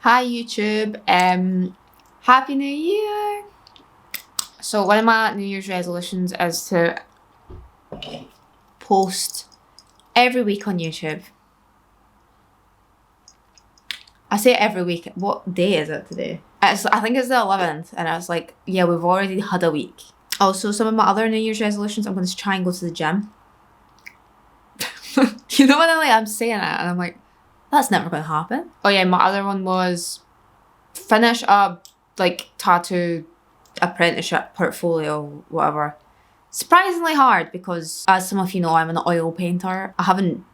Hi YouTube, Happy New Year! So one of my New Year's resolutions is to post every week on YouTube. I say every week, what day is it today? I think it's the 11th, and I was like, yeah, we've already had a week. Also, some of my other New Year's resolutions, I'm going to try and go to the gym. You know what I'm saying it, and I'm like, that's never going to happen. Oh yeah, my other one was finish a tattoo apprenticeship portfolio, whatever. Surprisingly hard because, as some of you know, I'm an oil painter. I haven't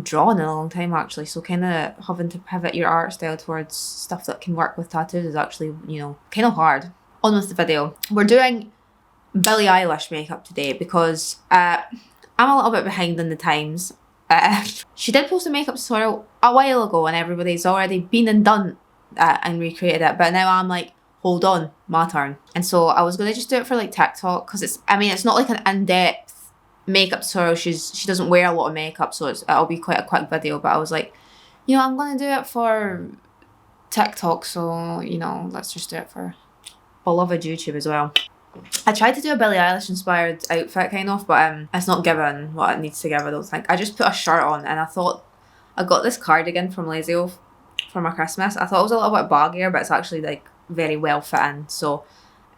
drawn in a long time actually, so kind of having to pivot your art style towards stuff that can work with tattoos is actually, you know, kind of hard. On with the video. We're doing Billie Eilish makeup today because I'm a little bit behind in the times. She did post a makeup tutorial a while ago and everybody's already been and done and recreated it, but now I'm like, hold on, my turn. And so I was gonna just do it for like TikTok because it's not like an in-depth makeup tutorial. She doesn't wear a lot of makeup, so it'll be quite a quick video, but I was like, you know, I'm gonna do it for TikTok, so you know, let's just do it for beloved YouTube as well. I tried to do a Billie Eilish inspired outfit kind of, but it's not given what it needs to give, I don't think. I just put a shirt on and I thought, I got this cardigan from Lazio for my Christmas. I thought it was a little bit baggier, but it's actually like very well fitting. So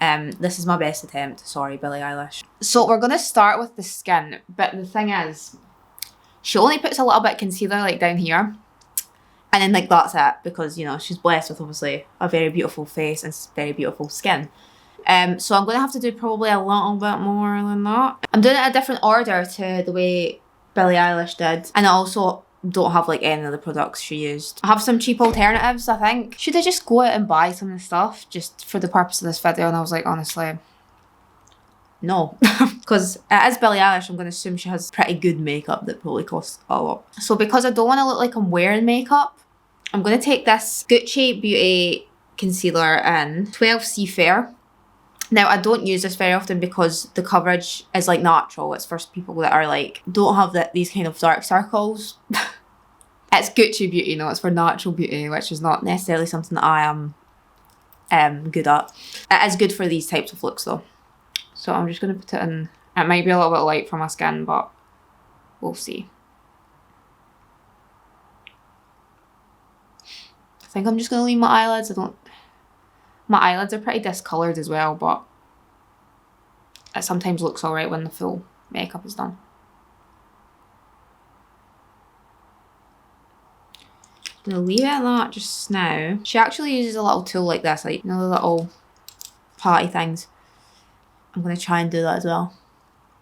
this is my best attempt. Sorry, Billie Eilish. So we're going to start with the skin, but the thing is, she only puts a little bit of concealer like down here. And then like that's it, because you know, she's blessed with obviously a very beautiful face and very beautiful skin. So I'm going to have to do probably a little bit more than that. I'm doing it in a different order to the way Billie Eilish did. And I also don't have like any of the products she used. I have some cheap alternatives, I think. Should I just go out and buy some of the stuff just for the purpose of this video? And I was like, honestly, no. Because it is Billie Eilish, I'm going to assume she has pretty good makeup that probably costs a lot. So because I don't want to look like I'm wearing makeup, I'm going to take this Gucci Beauty concealer in 12C Fair. Now, I don't use this very often because the coverage is like natural. It's for people that are like, don't have these kind of dark circles. It's Gucci Beauty, no, it's for natural beauty, which is not necessarily something that I am good at. It is good for these types of looks though. So I'm just going to put it in. It might be a little bit light for my skin, but we'll see. I think I'm just going to leave my eyelids. My eyelids are pretty discoloured as well, but it sometimes looks alright when the full makeup is done. I'm going to leave it at that just now. She actually uses a little tool like this, like, you know, the little party things. I'm going to try and do that as well.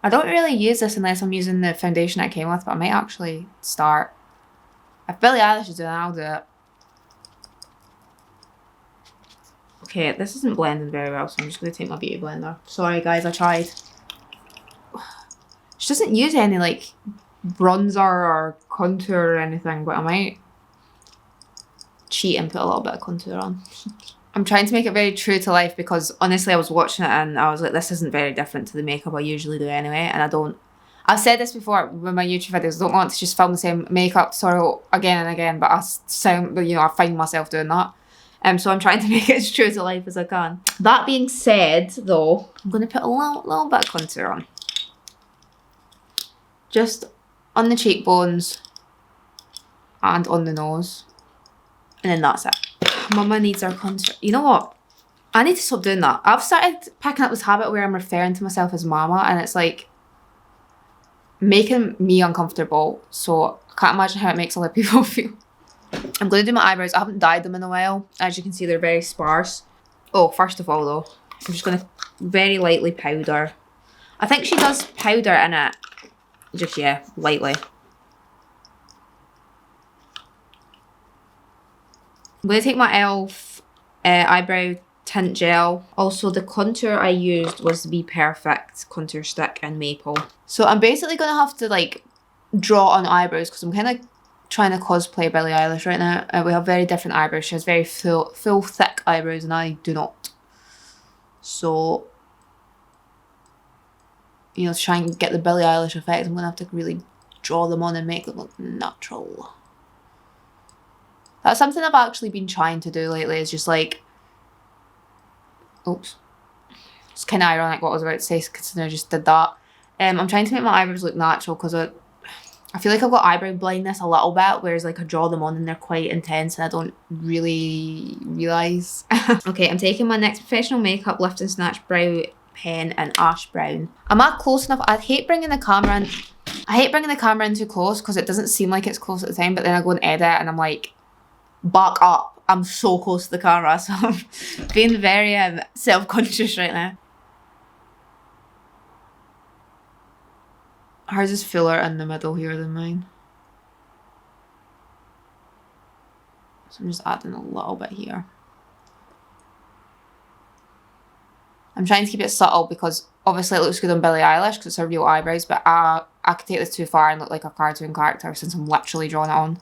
I don't really use this unless I'm using the foundation it came with, but I might actually start. If Billie Eilish is doing it, I'll do it. Okay, this isn't blending very well, so I'm just going to take my beauty blender. Sorry guys, I tried. She doesn't use any like bronzer or contour or anything, but I might cheat and put a little bit of contour on. I'm trying to make it very true to life because honestly I was watching it and I was like, this isn't very different to the makeup I usually do anyway, and I've said this before with my YouTube videos, I don't want to just film the same makeup tutorial again and again, but I find myself doing that. So I'm trying to make it as true to life as I can. That being said, though, I'm going to put a little bit of contour on. Just on the cheekbones and on the nose. And then that's it. Mama needs our contour. You know what? I need to stop doing that. I've started picking up this habit where I'm referring to myself as mama, and it's like making me uncomfortable. So I can't imagine how it makes other people feel. I'm going to do my eyebrows. I haven't dyed them in a while. As you can see, they're very sparse. Oh, first of all though, I'm just going to very lightly powder. I think she does powder in it. Just, yeah, lightly. I'm going to take my e.l.f. eyebrow tint gel. Also, the contour I used was the Be Perfect contour stick in Maple. So I'm basically going to have to like draw on eyebrows because I'm kind of trying to cosplay Billie Eilish right now. We have very different eyebrows. She has very full, thick eyebrows, and I do not. So, you know, to try and get the Billie Eilish effect, I'm going to have to really draw them on and make them look natural. That's something I've actually been trying to do lately, is just like, oops. It's kind of ironic what I was about to say, considering I just did that. I'm trying to make my eyebrows look natural because I feel like I've got eyebrow blindness a little bit, whereas like I draw them on and they're quite intense and I don't really realise. Okay, I'm taking my NYX Professional Makeup Lift and Snatch Brow Pen in Ash Brown. Am I close enough? I hate bringing the camera in. I hate bringing the camera in too close because it doesn't seem like it's close at the time, but then I go and edit and I'm like, back up. I'm so close to the camera, so I'm being very self-conscious right now. Hers is fuller in the middle here than mine. So I'm just adding a little bit here. I'm trying to keep it subtle because obviously it looks good on Billie Eilish because it's her real eyebrows, but I could take this too far and look like a cartoon character since I'm literally drawing it on.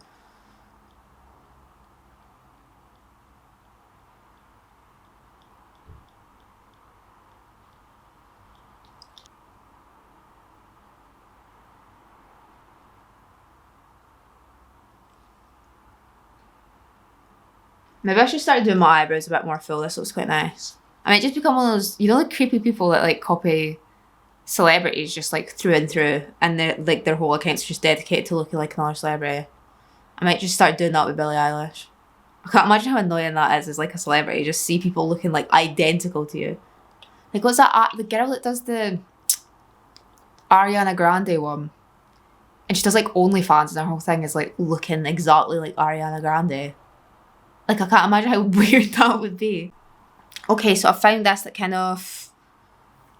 Maybe I should start doing my eyebrows a bit more full. This looks quite nice. I might just become one of those, you know, like creepy people that like copy celebrities just like through and through, and they're like their whole account's just dedicated to looking like another celebrity. I might just start doing that with Billie Eilish. I can't imagine how annoying that is as like a celebrity. Just see people looking like identical to you. Like what's that? The girl that does the Ariana Grande one, and she does like OnlyFans, and her whole thing is like looking exactly like Ariana Grande. Like I can't imagine how weird that would be. Okay, so I found this that kind of,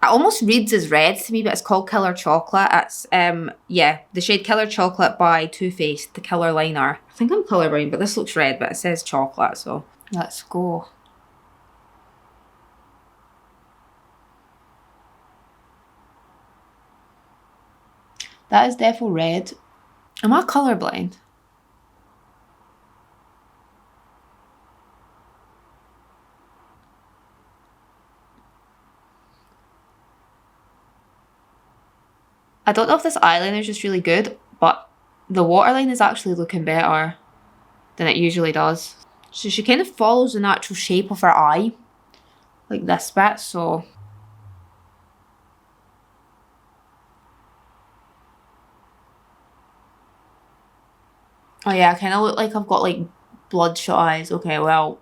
it almost reads as red to me, but it's called Killer Chocolate. It's, yeah, the shade Killer Chocolate by Too Faced, the Killer Liner. I think I'm colourblind, but this looks red, but it says chocolate, so let's go. That is defo red. Am I colourblind? I don't know if this eyeliner is just really good, but the waterline is actually looking better than it usually does. So she kind of follows the natural shape of her eye, like this bit, so. Oh yeah, I kind of look like I've got like bloodshot eyes. Okay, well,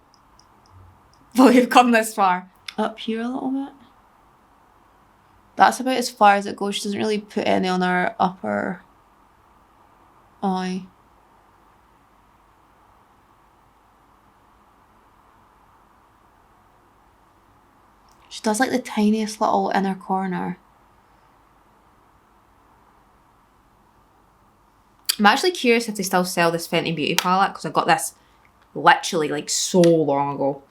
we've come this far. Up here a little bit. That's about as far as it goes. She doesn't really put any on her upper eye. She does like the tiniest little inner corner. I'm actually curious if they still sell this Fenty Beauty palette because I got this literally like so long ago.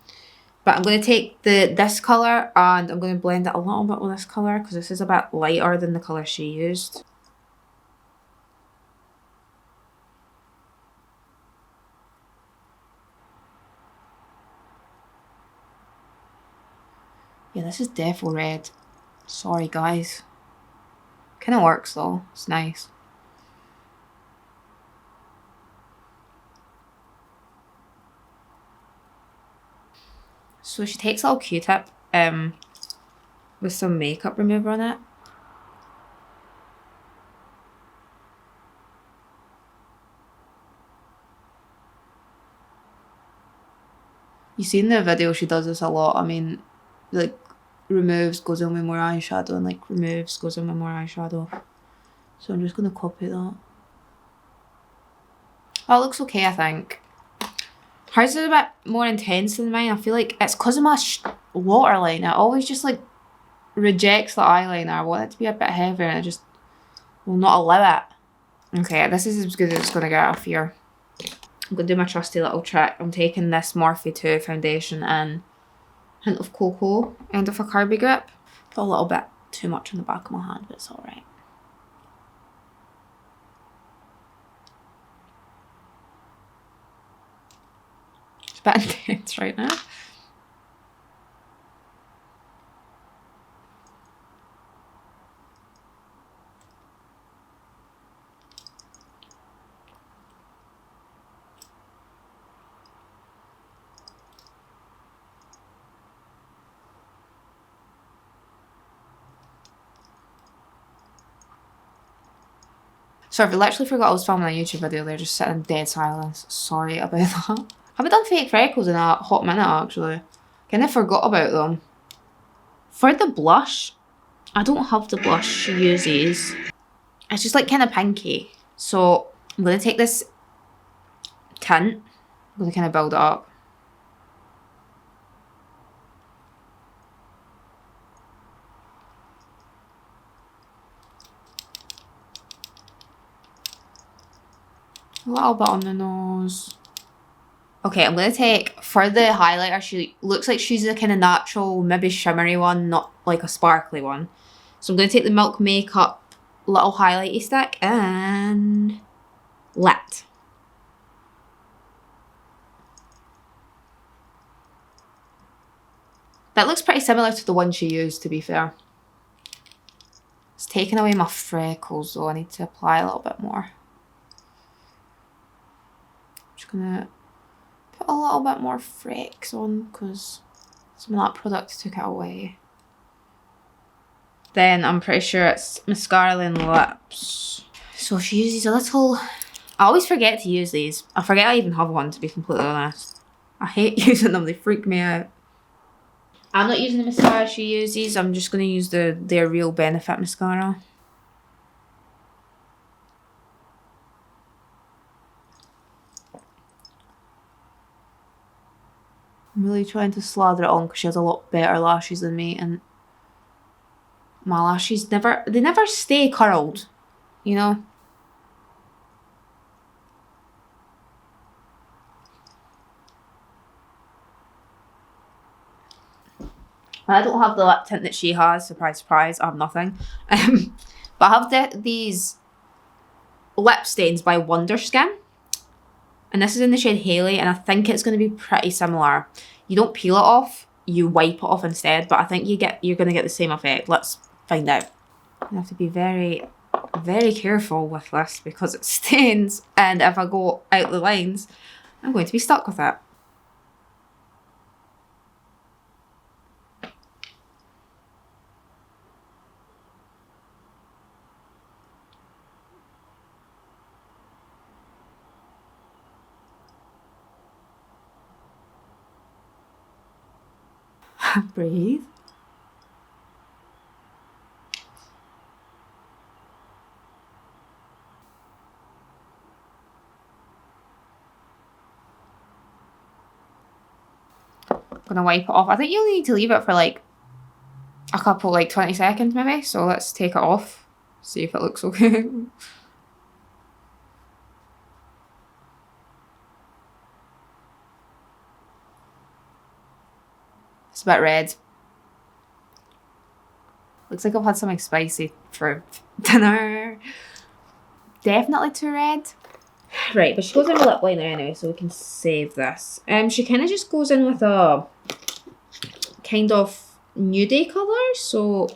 But I'm going to take this colour and I'm going to blend it a little bit with this colour because this is a bit lighter than the colour she used. Yeah, this is defo red. Sorry guys. Kind of works though. It's nice. So she takes a little Q-tip with some makeup remover on it. You see in the video she does this a lot. I mean, like removes, goes in with more eyeshadow, and like removes, goes in with more eyeshadow. So I'm just going to copy that. Oh, it looks okay, I think. Hers is a bit more intense than mine. I feel like it's because of my waterline. It always just like rejects the eyeliner. I want it to be a bit heavier and it just will not allow it. Okay, this is as good as it's going to get off here. I'm going to do my trusty little trick. I'm taking this Morphe 2 foundation and hint of cocoa end of a Kirby grip. Put a little bit too much on the back of my hand, but it's alright. It's a bit intense right now. Sorry, I literally forgot I was filming a YouTube video there, just sitting in dead silence. Sorry about that. I haven't done fake freckles in a hot minute, actually. Kind of forgot about them. For the blush, I don't have the blush she uses. It's just like kind of pinky. So I'm going to take this tint. I'm going to kind of build it up. A little bit on the nose. Okay, I'm going to take, for the highlighter, she looks like she's a kind of natural, maybe shimmery one, not like a sparkly one. So I'm going to take the Milk Makeup little highlighty stick and Lit. That looks pretty similar to the one she used, to be fair. It's taking away my freckles, though. I need to apply a little bit more. Just gonna put a little bit more frecks on because some of that product took it away. Then I'm pretty sure it's mascara and lips. So she uses a little... I always forget to use these. I forget I even have one, to be completely honest. I hate using them, they freak me out. I'm not using the mascara she uses, I'm just going to use their Real Benefit mascara. I'm really trying to slather it on because she has a lot better lashes than me, and my lashes never stay curled, you know? I don't have the lip tint that she has, surprise, surprise, I have nothing. But I have these lip stains by Wonder Skin. And this is in the shade Hailey, and I think it's going to be pretty similar. You don't peel it off, you wipe it off instead, but I think you're going to get the same effect. Let's find out. I have to be very, very careful with this because it stains, and if I go out the lines, I'm going to be stuck with it. Breathe. I'm gonna wipe it off. I think you only need to leave it for like a couple, like 20 seconds maybe. So let's take it off, see if it looks okay. It's a bit red. Looks like I've had something spicy for dinner. Definitely too red. Right, but she goes in with lip liner anyway, so we can save this. She kind of just goes in with a kind of nudie colour. So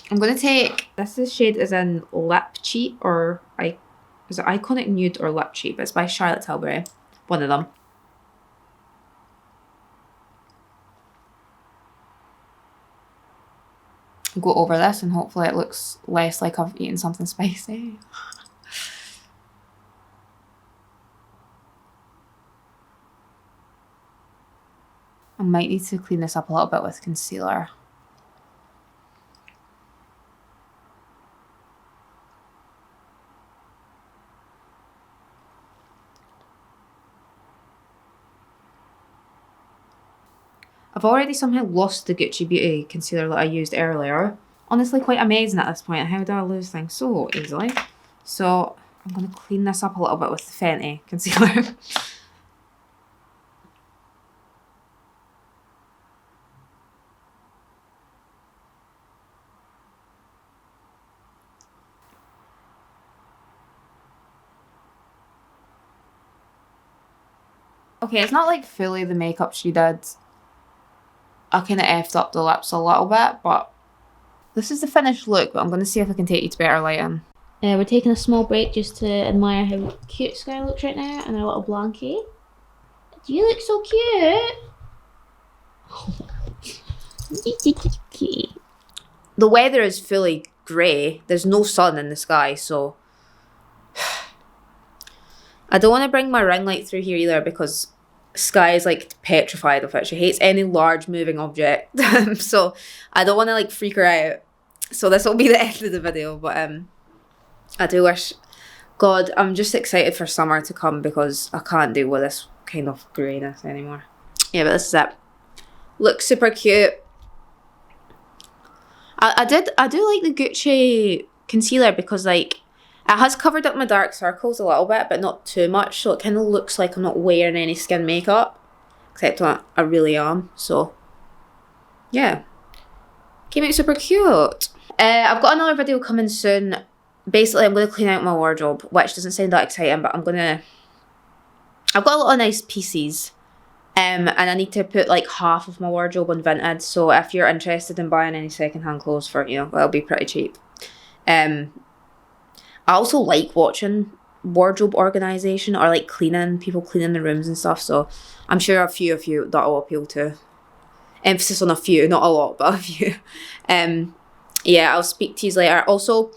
I'm going to take, this shade is in Lip Cheat, or is it Iconic Nude or Lip Cheat? But it's by Charlotte Tilbury. One of them. Go over this and hopefully it looks less like I've eaten something spicy. I might need to clean this up a little bit with concealer. I've already somehow lost the Gucci Beauty concealer that I used earlier. Honestly, quite amazing at this point. How do I lose things so easily? So I'm going to clean this up a little bit with the Fenty concealer. Okay, it's not like fully the makeup she did. I kind of effed up the lips a little bit, but this is the finished look, but I'm going to see if I can take you to better lighting. We're taking a small break just to admire how cute Sky looks right now and our little blankie. Do you look so cute? The weather is fully grey. There's no sun in the sky, so I don't want to bring my ring light through here either because Sky is like petrified of it. She hates any large moving object. So I don't want to like freak her out. So this will be the end of the video. But I do wish, God, I'm just excited for summer to come because I can't deal with this kind of greyness anymore. Yeah, but this is it. Looks super cute. I do like the Gucci concealer because like it has covered up my dark circles a little bit, but not too much, so it kind of looks like I'm not wearing any skin makeup, except I really am. So yeah, came out super cute. I've got another video coming soon. Basically, I'm going to clean out my wardrobe, which doesn't sound that exciting, but I've got a lot of nice pieces. And I need to put like half of my wardrobe on Vinted. So if you're interested in buying any secondhand clothes for, you know, it'll be pretty cheap. I also like watching wardrobe organisation or like people cleaning the rooms and stuff. So I'm sure a few of you that will appeal to. Emphasis on a few, not a lot, but a few. Yeah, I'll speak to you later. Also,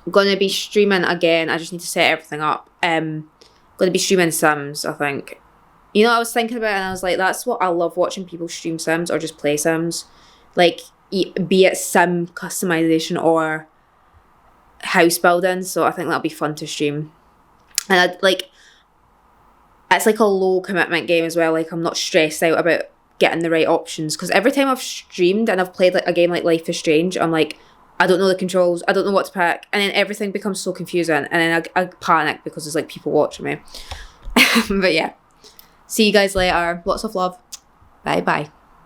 I'm going to be streaming again. I just need to set everything up. Going to be streaming Sims, I think. You know, I was thinking about it and I was like, that's what I love watching people stream Sims or just play Sims. Like, be it Sim customization or house building. So I think that'll be fun to stream. And it's like a low commitment game as well. Like, I'm not stressed out about getting the right options. Because every time I've streamed and I've played like a game like Life is Strange, I'm like, I don't know the controls. I don't know what to pick. And then everything becomes so confusing. And then I panic because there's like people watching me. But yeah. See you guys later. Lots of love. Bye bye.